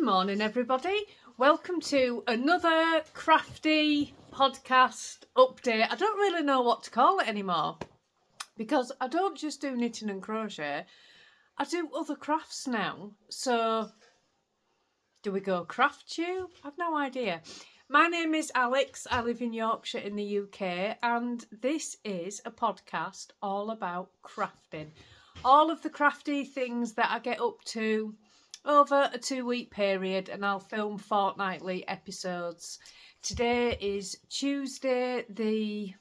morning, everybody. Welcome to another crafty podcast update. I don't really know what to call it anymore because I don't just do knitting and crochet. I do other crafts now. So, do we go craft tube? I've no idea. My name is Alex. I live in Yorkshire in the UK, and this is a podcast all about crafting. All of the crafty things that I get up to over a 2-week period, and I'll film fortnightly episodes. Today is Tuesday the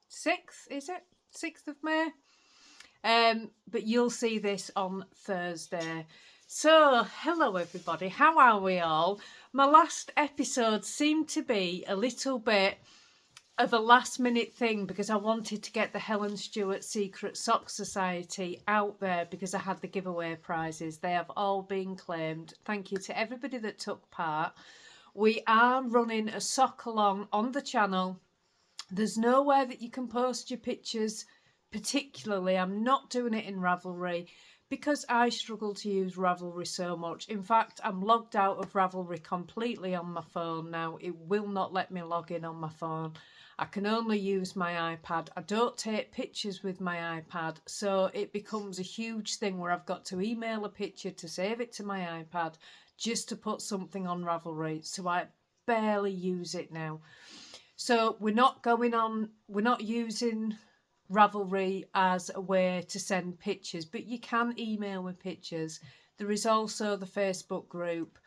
6th, is it? 6th of May? But you'll see this on Thursday. So, hello everybody, how are we all? My last episode seemed to be a little bit of a last minute thing because I wanted to get the Helen Stewart Secret Sock Society out there because I had the giveaway prizes. They have all been claimed. Thank you to everybody that took part. We are running a sock along on the channel. There's nowhere that you can post your pictures particularly. I'm not doing it in Ravelry because I struggle to use Ravelry so much. In fact, I'm logged out of Ravelry completely on my phone now. It will not let me log in on my phone. I can only use my iPad. I don't take pictures with my iPad, so it becomes a huge thing where I've got to email a picture to save it to my iPad just to put something on Ravelry, so I barely use it now. So we're not using Ravelry as a way to send pictures, but you can email with pictures. There is also the Facebook group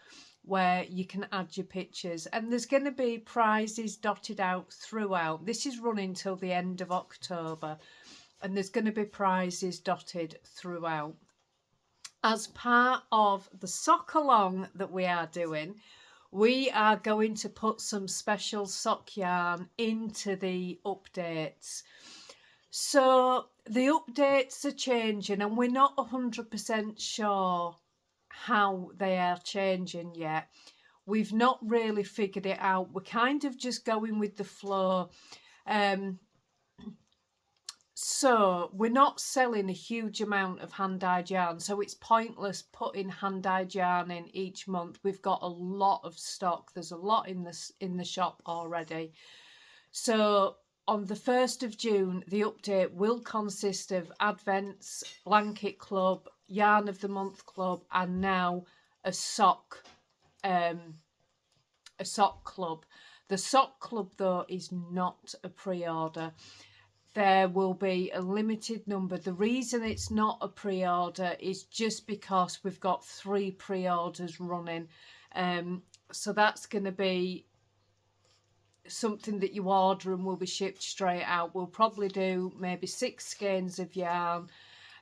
where you can add your pictures, and there's going to be prizes dotted out throughout. This is running till the end of October, and there's going to be prizes dotted throughout. As part of the sock along that we are doing, we are going to put some special sock yarn into the updates. So the updates are changing, and we're not 100% sure how they are changing yet. We've not really figured it out. We're kind of just going with the flow. So we're not selling a huge amount of hand-dyed yarn, so it's pointless putting hand-dyed yarn in each month. We've got a lot of stock. There's a lot in the shop already. So on the 1st of June, the update will consist of Advents, Blanket Club, Yarn of the Month Club, and now a sock club. The sock club, though, is not a pre-order. There will be a limited number. The reason it's not a pre-order is just because we've got 3 pre-orders running. So that's going to be something that you order and will be shipped straight out. We'll probably do maybe 6 skeins of yarn.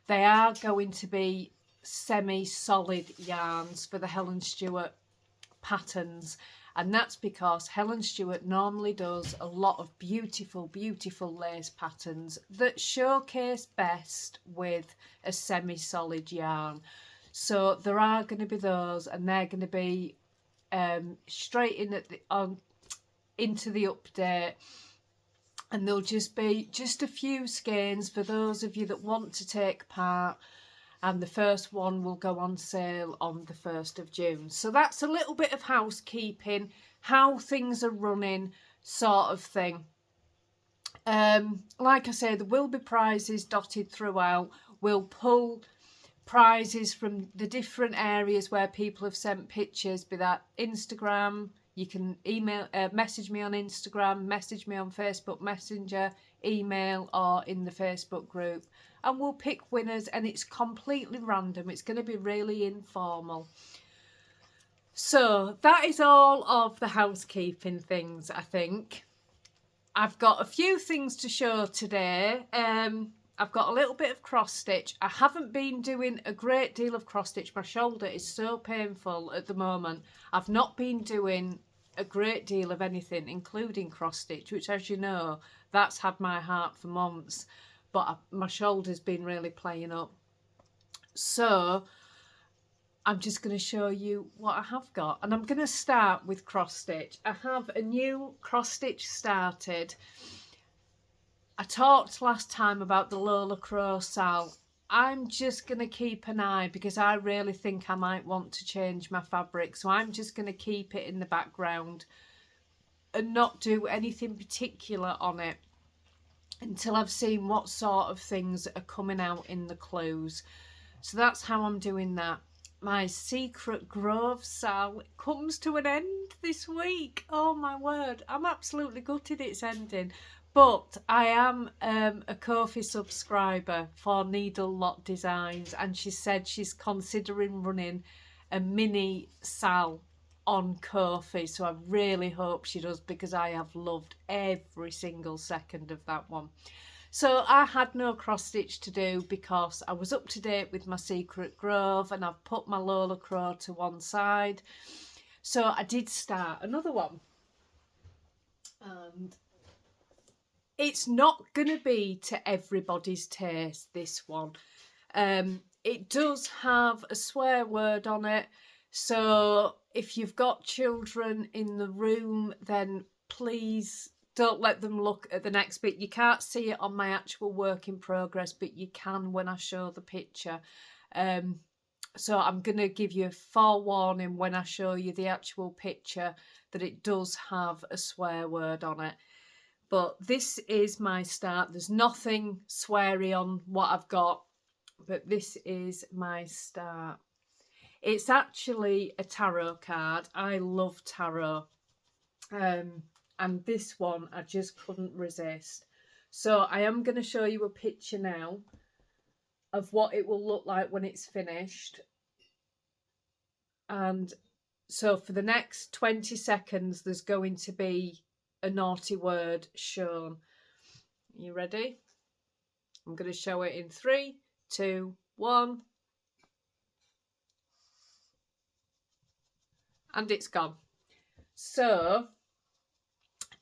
They are going to be semi-solid yarns for the Helen Stewart patterns, and that's because Helen Stewart normally does a lot of beautiful, beautiful lace patterns that showcase best with a semi-solid yarn. So there are going to be those, and they're going to be straight in at into the update, and there'll just be a few skeins for those of you that want to take part, and the first one will go on sale on the 1st of June. So that's a little bit of housekeeping, how things are running sort of thing. Like I say, there will be prizes dotted throughout. We'll pull prizes from the different areas where people have sent pictures, be that Instagram. You can message me on Instagram, message me on Facebook Messenger, email, or in the Facebook group. And we'll pick winners, and it's completely random. It's going to be really informal. So that is all of the housekeeping things, I think. I've got a few things to show today. I've got a little bit of cross stitch. I haven't been doing a great deal of cross stitch. My shoulder is so painful at the moment. I've not been doing a great deal of anything, including cross stitch, which, as you know, that's had my heart for months, but my shoulder's been really playing up. So I'm just going to show you what I have got, and I'm going to start with cross stitch. I have a new cross stitch started. I talked last time about the Lola Crow Sal I'm just going to keep an eye because I really think I might want to change my fabric. So I'm just going to keep it in the background and not do anything particular on it until I've seen what sort of things are coming out in the clues. So that's how I'm doing that. My Secret Grove sal comes to an end this week. Oh my word, I'm absolutely gutted it's ending. But I am a Ko-fi subscriber for Needle Lot Designs, and she said she's considering running a mini sal on Ko-fi, so I really hope she does because I have loved every single second of that one. So I had no cross stitch to do because I was up to date with my Secret Grove and I've put my Lola Crow to one side. So I did start another one, and it's not going to be to everybody's taste, this one. It does have a swear word on it, so if you've got children in the room, then please don't let them look at the next bit. You can't see it on my actual work in progress, but you can when I show the picture. So I'm going to give you a forewarning when I show you the actual picture that it does have a swear word on it. But this is my start. There's nothing sweary on what I've got, but this is my start. It's actually a tarot card. I love tarot. And this one I just couldn't resist. So I am going to show you a picture now of what it will look like when it's finished. And so for the next 20 seconds, there's going to be a naughty word shown. You ready? I'm going to show it in 3, 2, 1. And it's gone. So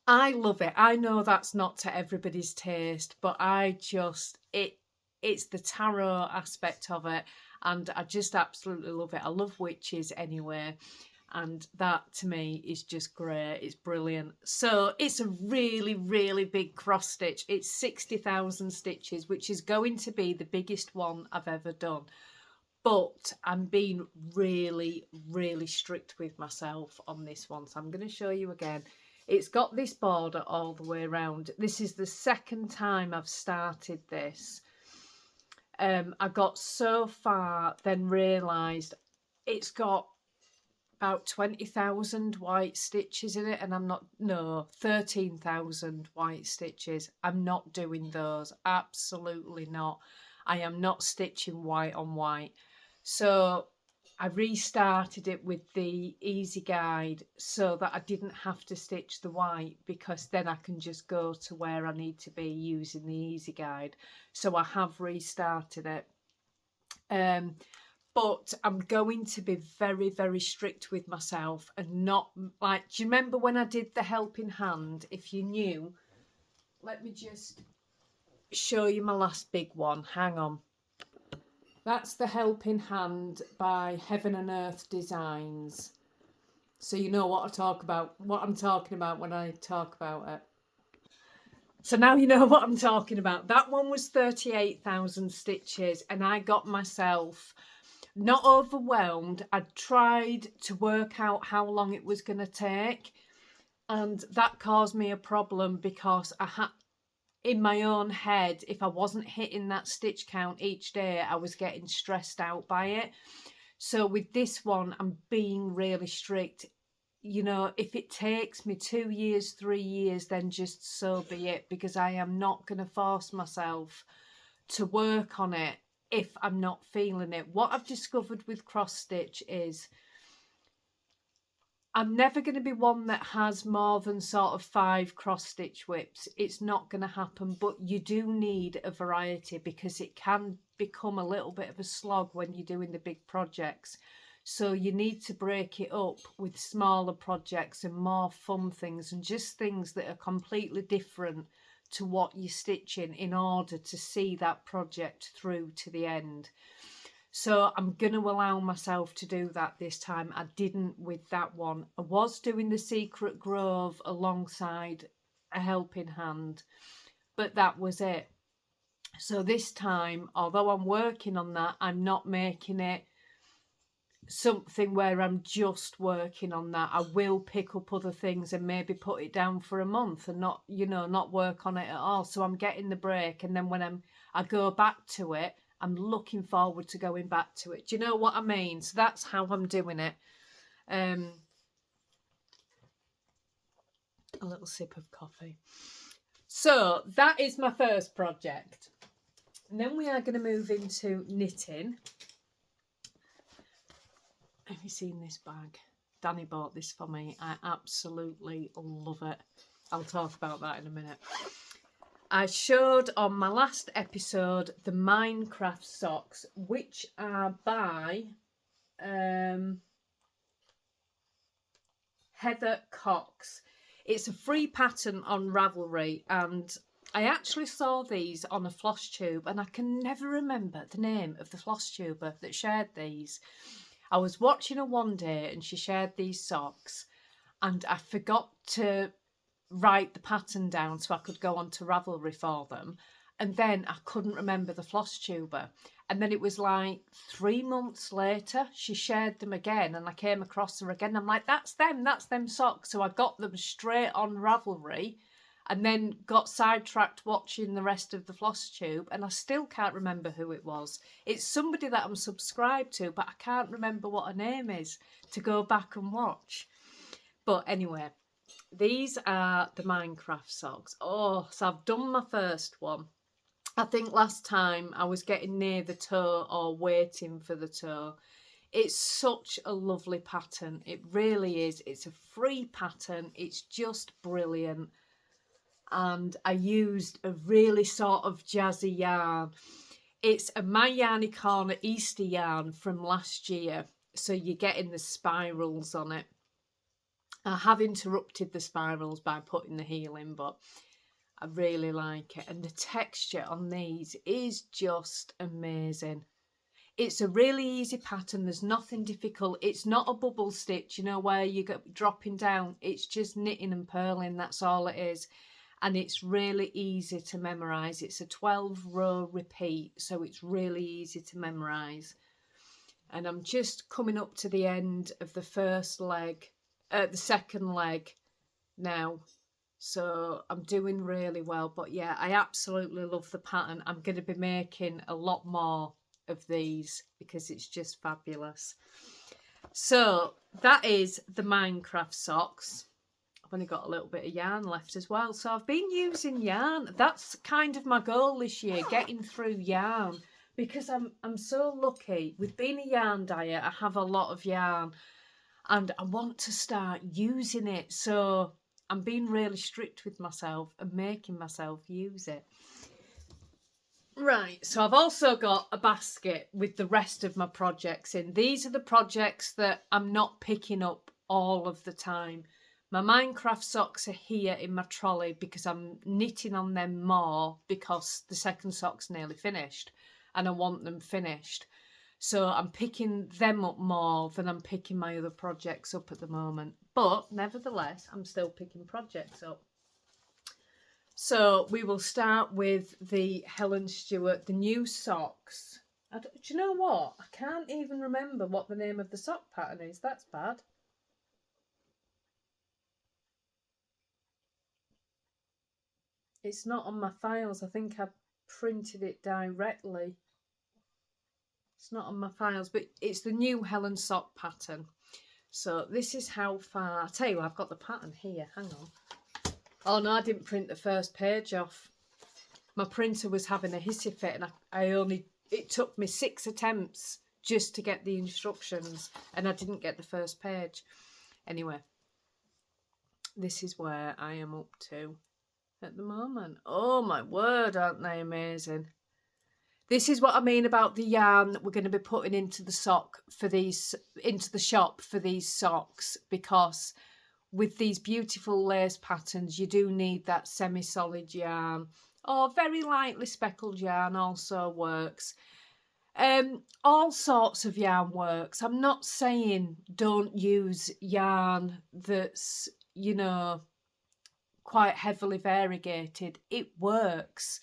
I love it. I know that's not to everybody's taste, but it's the tarot aspect of it, and I just absolutely love it. I love witches anyway, and that to me is just great. It's brilliant. So it's a really, really big cross stitch. It's 60,000 stitches, which is going to be the biggest one I've ever done. But I'm being really, really strict with myself on this one. So I'm going to show you again. It's got this border all the way around. This is the second time I've started this. I got so far, then realised it's got about 20,000 white stitches in it, and I'm not, no, 13,000 white stitches. I'm not doing those, absolutely not. I am not stitching white on white. So I restarted it with the easy guide so that I didn't have to stitch the white, because then I can just go to where I need to be using the easy guide. So I have restarted it. But I'm going to be very, very strict with myself and not like, do you remember when I did the helping hand? If you knew, let me just show you my last big one. Hang on. That's the helping hand by Heaven and Earth Designs. So you know what I'm talking about when I talk about it. So now you know what I'm talking about. That one was 38,000 stitches, and I got myself not overwhelmed. I tried to work out how long it was going to take, and that caused me a problem because I had, in my own head, if I wasn't hitting that stitch count each day, I was getting stressed out by it. So with this one, I'm being really strict. You know, if it takes me 2 years, 3 years, then just so be it, because I am not going to force myself to work on it if I'm not feeling it. What I've discovered with cross stitch is I'm never going to be one that has more than sort of 5 cross stitch whips. It's not going to happen, but you do need a variety because it can become a little bit of a slog when you're doing the big projects. So you need to break it up with smaller projects and more fun things, and just things that are completely different to what you're stitching in order to see that project through to the end. So I'm going to allow myself to do that this time. I didn't with that one. I was doing the Secret Grove alongside a helping hand, but that was it. So this time, although I'm working on that, I'm not making it something where I'm just working on that. I will pick up other things and maybe put it down for a month and not, not work on it at all. So I'm getting the break, and then when I go back to it, I'm looking forward to going back to it. Do you know what I mean? So that's how I'm doing it. A little sip of coffee. So that is my first project. And then we are going to move into knitting. Have you seen this bag? Danny bought this for me. I absolutely love it. I'll talk about that in a minute. I showed on my last episode the Minecraft socks, which are by Heather Cox. It's a free pattern on Ravelry, and I actually saw these on a floss tube, and I can never remember the name of the floss tuber that shared these. I was watching her one day and she shared these socks, and I forgot to write the pattern down so I could go on to Ravelry for them. And then I couldn't remember the floss tuber. And then it was like 3 months later, she shared them again, and I came across her again. I'm like, that's them socks. So I got them straight on Ravelry, and then got sidetracked watching the rest of the floss tube, and I still can't remember who it was. It's somebody that I'm subscribed to, but I can't remember what her name is to go back and watch. But anyway, these are the Minecraft socks. Oh, so I've done my first one. I think last time I was getting near the toe or waiting for the toe. It's such a lovely pattern. It really is. It's a free pattern. It's just brilliant. And I used a really sort of jazzy yarn. It's a My Yarny Corner Easter yarn from last year. So you're getting the spirals on it. I have interrupted the spirals by putting the heel in, but I really like it. And the texture on these is just amazing. It's a really easy pattern. There's nothing difficult. It's not a bubble stitch, where you go dropping down. It's just knitting and purling. That's all it is. And it's really easy to memorise. It's a 12-row repeat, so it's really easy to memorise. And I'm just coming up to the end of the first leg, the second leg now. So I'm doing really well. But yeah, I absolutely love the pattern. I'm going to be making a lot more of these because it's just fabulous. So that is the Minecraft socks. I've only got a little bit of yarn left as well. So I've been using yarn. That's kind of my goal this year, getting through yarn. Because I'm so lucky. With being a yarn dyer, I have a lot of yarn. And I want to start using it. So I'm being really strict with myself and making myself use it. Right, so I've also got a basket with the rest of my projects in. These are the projects that I'm not picking up all of the time. My Minecraft socks are here in my trolley because I'm knitting on them more because the second sock's nearly finished and I want them finished. So I'm picking them up more than I'm picking my other projects up at the moment. But nevertheless, I'm still picking projects up. So we will start with the Helen Stewart, the new socks. Do you know what? I can't even remember what the name of the sock pattern is. That's bad. It's not on my files. I think I printed it directly. It's not on my files, but it's the new Helen sock pattern. So this is how far. I'll tell you, I've got the pattern here. Hang on. Oh no, I didn't print the first page off. My printer was having a hissy fit, and it took me 6 attempts just to get the instructions, and I didn't get the first page. Anyway, this is where I am up to at the moment. Oh my word, aren't they amazing? This is what I mean about the yarn that we're going to be putting into the shop for these socks, because with these beautiful lace patterns, you do need that semi-solid yarn, or very lightly speckled yarn also works. All sorts of yarn works. I'm not saying don't use yarn that's, quite heavily variegated. It works.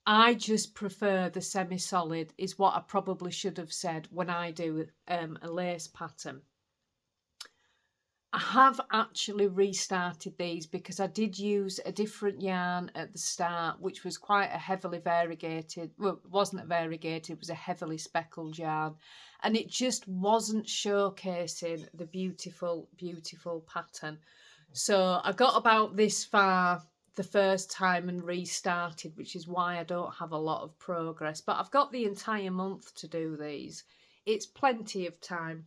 I just prefer the semi-solid, is what I probably should have said when I do a lace pattern. I have actually restarted these because I did use a different yarn at the start, which was quite a heavily variegated, well, it wasn't a variegated, it was a heavily speckled yarn, and it just wasn't showcasing the beautiful, beautiful pattern. So I got about this far the first time and restarted, which is why I don't have a lot of progress, but I've got the entire month to do these. It's plenty of time.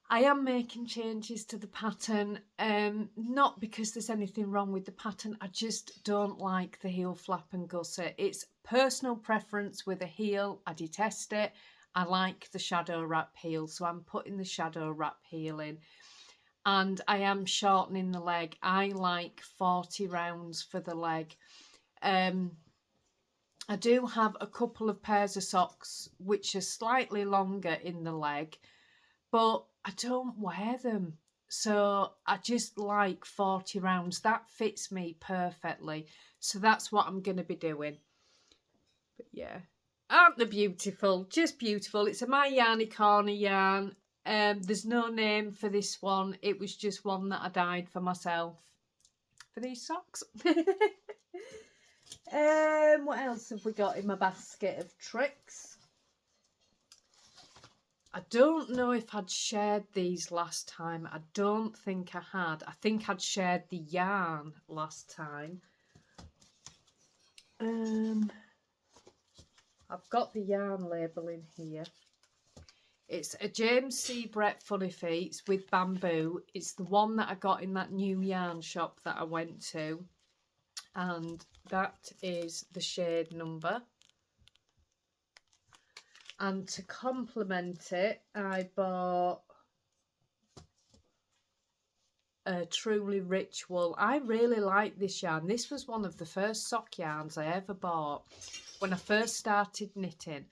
I am making changes to the pattern, not because there's anything wrong with the pattern, I just don't like the heel flap and gusset. It's personal preference with a heel, I detest it. I like the shadow wrap heel, so I'm putting the shadow wrap heel in. And I am shortening the leg. I like 40 rounds for the leg. I do have a couple of pairs of socks which are slightly longer in the leg, but I don't wear them, so I just like 40 rounds. That fits me perfectly, so that's what I'm going to be doing. But yeah, aren't they beautiful? Just beautiful. It's a My Yarny Corner yarn. There's no name for this one. It was just one that I dyed for myself for these socks. What else have we got in my basket of tricks? I don't know if I'd shared these last time. I don't think I had. I think I'd shared the yarn last time. I've got the yarn label in here. It's a James C. Brett Funny Feet with bamboo. It's the one that I got in that new yarn shop that I went to. And that is the shade number. And to complement it, I bought a Truly Rich Wool. I really like this yarn. This was one of the first sock yarns I ever bought when I first started knitting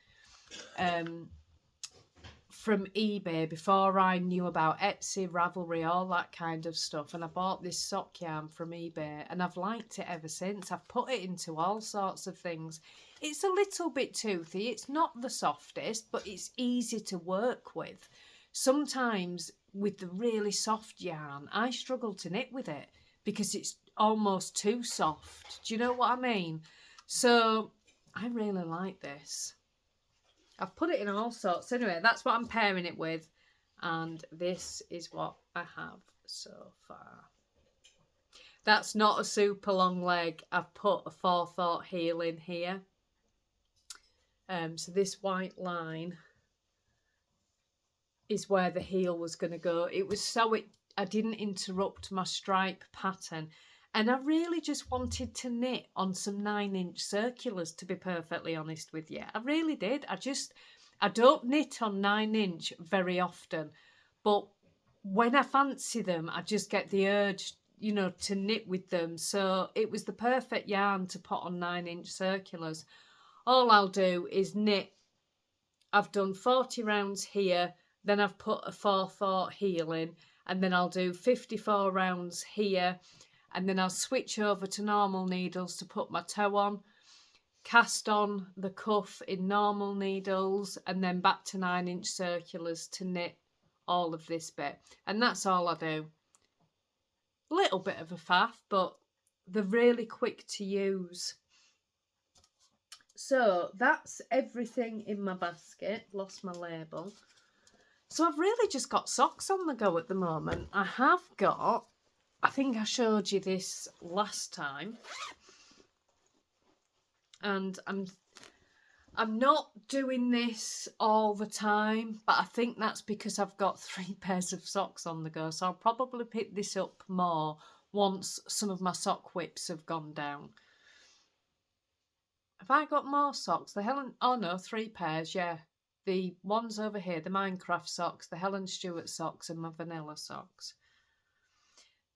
from eBay, before I knew about Etsy, Ravelry, all that kind of stuff. And I bought this sock yarn from eBay and I've liked it ever since. I've put it into all sorts of things. It's a little bit toothy. It's not the softest, but it's easy to work with. Sometimes with the really soft yarn, I struggle to knit with it because it's almost too soft. Do you know what I mean? So I really like this. I've put it in all sorts. Anyway, that's what I'm pairing it with. And this is what I have so far. That's not a super long leg. I've put a forethought heel in here. So this white line is where the heel was going to go. It was so I didn't interrupt my stripe pattern. And I really just wanted to knit on some 9-inch circulars, to be perfectly honest with you. I really did. I don't knit on 9-inch very often. But when I fancy them, I just get the urge, you know, to knit with them. So it was the perfect yarn to put on 9-inch circulars. All I'll do is knit. I've done 40 rounds here. Then I've put a forethought heel in. And then I'll do 54 rounds here. And then I'll switch over to normal needles to put my toe on, cast on the cuff in normal needles, and then back to 9-inch circulars to knit all of this bit. And that's all I do. A little bit of a faff, but they're really quick to use. So that's everything in my basket. Lost my label. So I've really just got socks on the go at the moment. I have got, I think I showed you this last time, and I'm not doing this all the time, but I think that's because I've got 3 pairs of socks on the go, so I'll probably pick this up more once some of my sock whips have gone down. Have I got more socks? The Helen, oh no, 3 pairs, yeah. The ones over here, the Minecraft socks, the Helen Stewart socks, and my vanilla socks.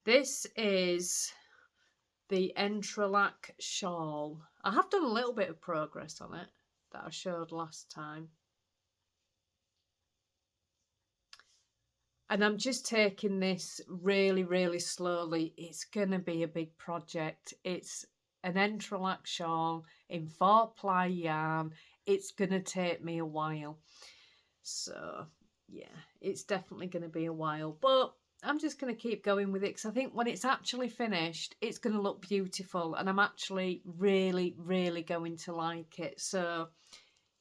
This is the Entrelac shawl. I have done a little bit of progress on it that I showed last time. And I'm just taking this really, really slowly. It's going to be a big project. It's an entrelac shawl in 4-ply yarn. It's going to take me a while. So, yeah, it's definitely going to be a while. But I'm just going to keep going with it because I think when it's actually finished, it's going to look beautiful. And I'm actually really, really going to like it. So,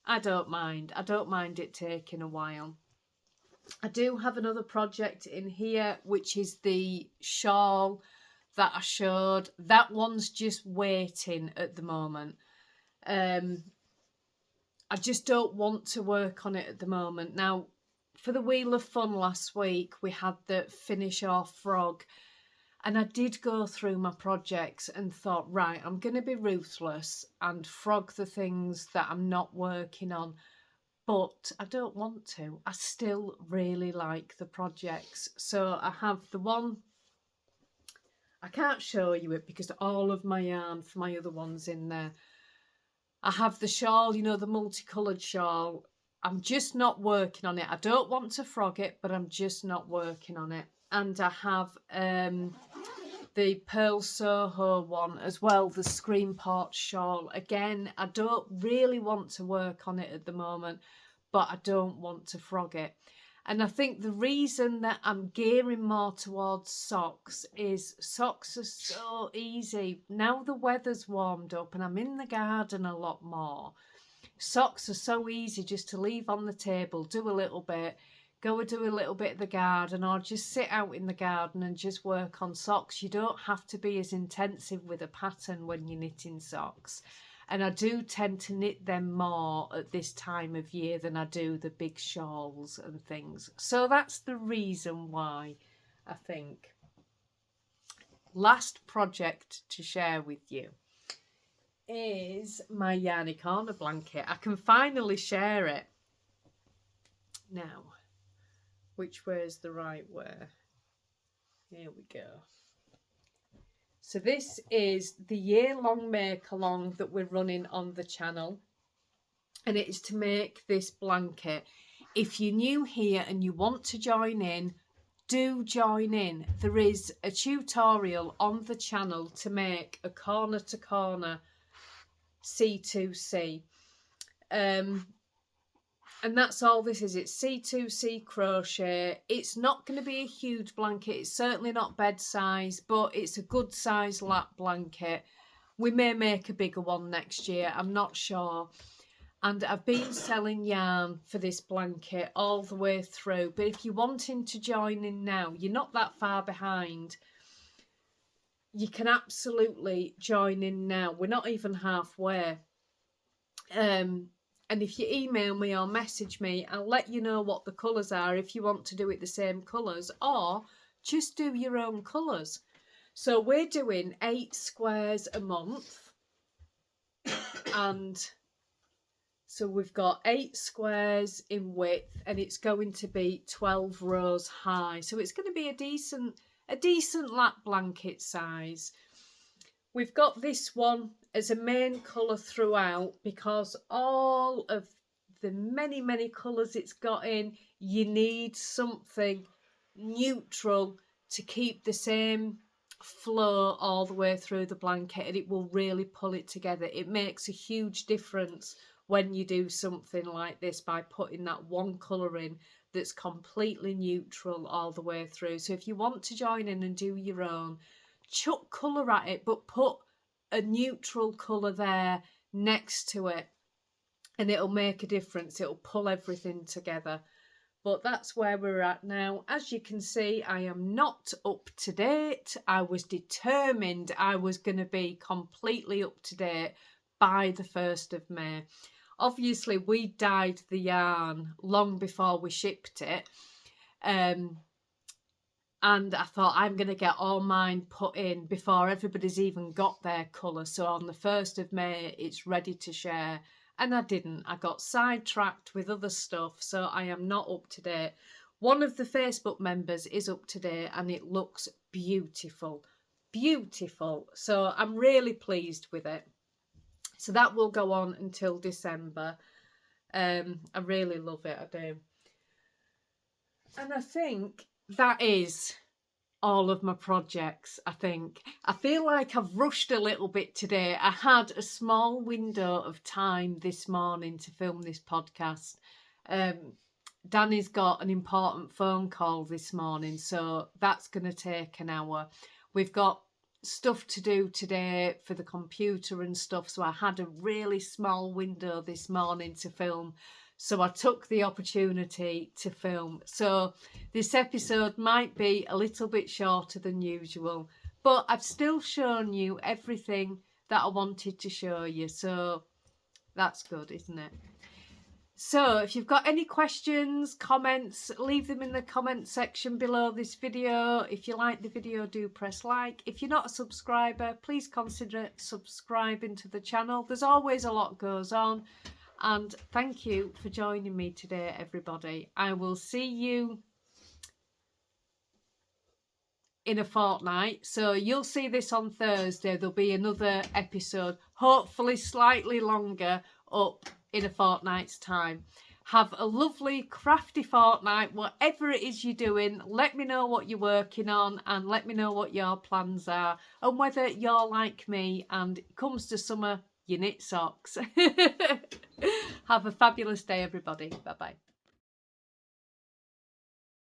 I don't mind. I don't mind it taking a while. I do have another project in here, which is the shawl that I showed. That one's just waiting at the moment. I just don't want to work on it at the moment. Now, for the Wheel of Fun last week, we had the finish off frog. And I did go through my projects and thought, right, I'm going to be ruthless and frog the things that I'm not working on. But I don't want to. I still really like the projects. So I have the one, I can't show you it because all of my yarn for my other one's in there. I have the shawl, you know, the multicoloured shawl. I'm just not working on it. I don't want to frog it, but I'm just not working on it. And I have the Pearl Soho one as well, the Screenport shawl. Again, I don't really want to work on it at the moment, but I don't want to frog it. And I think the reason that I'm gearing more towards socks is socks are so easy. Now the weather's warmed up and I'm in the garden a lot more. Socks are so easy just to leave on the table, do a little bit, go and do a little bit of the garden, or just sit out in the garden and just work on socks. You don't have to be as intensive with a pattern when you're knitting socks. And I do tend to knit them more at this time of year than I do the big shawls and things. So that's the reason why, I think. Last project to share with you is my Yarny Corner blanket. I can finally share it now. Which way is the right way? Here we go. So this is the year-long make-along that we're running on the channel. And it is to make this blanket. If you're new here and you want to join in, do join in. There is a tutorial on the channel to make a corner-to-corner C2C. And that's all this is. It's C2C crochet. It's not going to be a huge blanket. It's certainly not bed size, but it's a good size lap blanket. We may make a bigger one next year. I'm not sure. And I've been selling yarn for this blanket all the way through. But if you're wanting to join in now, you're not that far behind. You can absolutely join in now. We're not even halfway. And if you email me or message me, I'll let you know what the colours are if you want to do it the same colours, or just do your own colours. So we're doing 8 squares a month. And so we've got 8 squares in width and it's going to be 12 rows high. So it's going to be a decent lap blanket size. We've got this one as a main colour throughout because all of the many colours it's got in, you need something neutral to keep the same flow all the way through the blanket, and it will really pull it together. It makes a huge difference when you do something like this by putting that one colour in that's completely neutral all the way through. So if you want to join in and do your own, chuck colour at it, but put a neutral colour there next to it and it'll make a difference. It'll pull everything together. But that's where we're at now. As you can see, I am not up to date. I was determined I was going to be completely up to date by the 1st of May. Obviously, we dyed the yarn long before we shipped it. And I thought I'm going to get all mine put in before everybody's even got their colour. So on the 1st of May, it's ready to share. And I didn't. I got sidetracked with other stuff. So I am not up to date. One of the Facebook members is up to date and it looks beautiful. Beautiful. So I'm really pleased with it. So that will go on until December. I really love it. I do. And I think that is all of my projects, I think. I feel like I've rushed a little bit today. I had a small window of time this morning to film this podcast. Danny's got an important phone call this morning, so that's going to take an hour. We've got stuff to do today for the computer and stuff, so I had a really small window this morning to film. So I took the opportunity to film. So this episode might be a little bit shorter than usual, but I've still shown you everything that I wanted to show you. So that's good, isn't it? So if you've got any questions, comments, leave them in the comment section below this video. If you like the video, do press like. If you're not a subscriber, please consider subscribing to the channel. There's always a lot goes on. And thank you for joining me today, everybody. I will see you in a fortnight. So you'll see this on Thursday. There'll be another episode, hopefully slightly longer, up in a fortnight's time. Have a lovely crafty fortnight, whatever it is you're doing. Let me know what you're working on and let me know what your plans are and whether you're like me and it comes to summer, you knit socks. Have a fabulous day, everybody. Bye-bye.